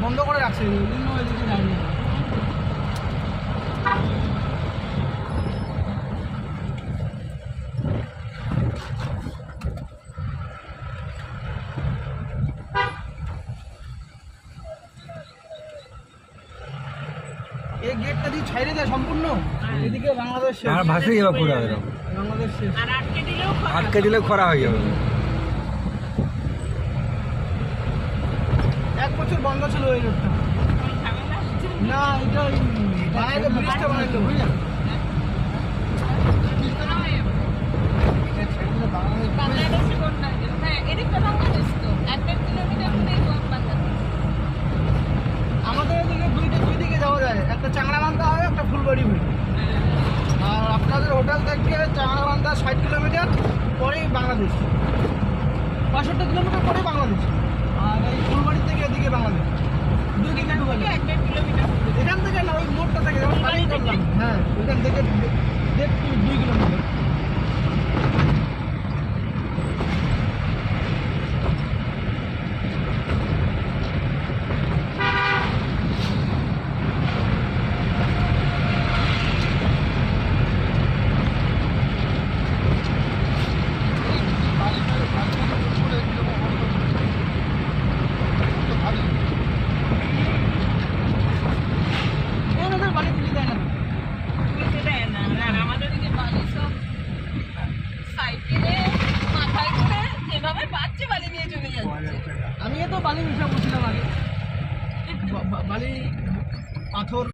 বন্ধ করে রাখছে, ওই জন্য এদিকে যায়নি। এই গেটটা দিয়ে ছাইড়ে যায় সম্পূর্ণ, এদিকে বাংলাদেশ শেষ। আর ভাসে যাবে পুরো একদম, বাংলাদেশ শেষ। আর আটকে দিলে খরা হয়ে যাবে। 1 বছর বন্ধ ছিল এই রোডটা। না, এটা বানাইলো, ব্রিজটা বানাইলো, বুঝলেন? বাংলাদেশে কোন বাংলাদেশ? হ্যাঁ, এদিকটা বাংলাদেশ তো। 1 কিলোমিটার দূরে কোন বাংলাদেশ? আমাদের এদিকে দুই দিকে যাওয়া যায়, একটা চাংড়াবান্ধা হয়, একটা ফুলবাড়ি হয়। আর আপনাদের হোটেল থেকে চাংড়াবান্ধা 60 কিলোমিটার পরেই বাংলাদেশ, 65 কিলোমিটার পরেই বাংলাদেশ। আর এই ফুলবাড়ি থেকে এদিকে বাংলাদেশ, দুই দিকে ঢুকা যায়। 1 কিলোমিটার। এখান থেকে না, ওই মোড়টা থেকে যেমন বাড়ি করলাম, হ্যাঁ ওইখান থেকে 2 কিলোমিটার।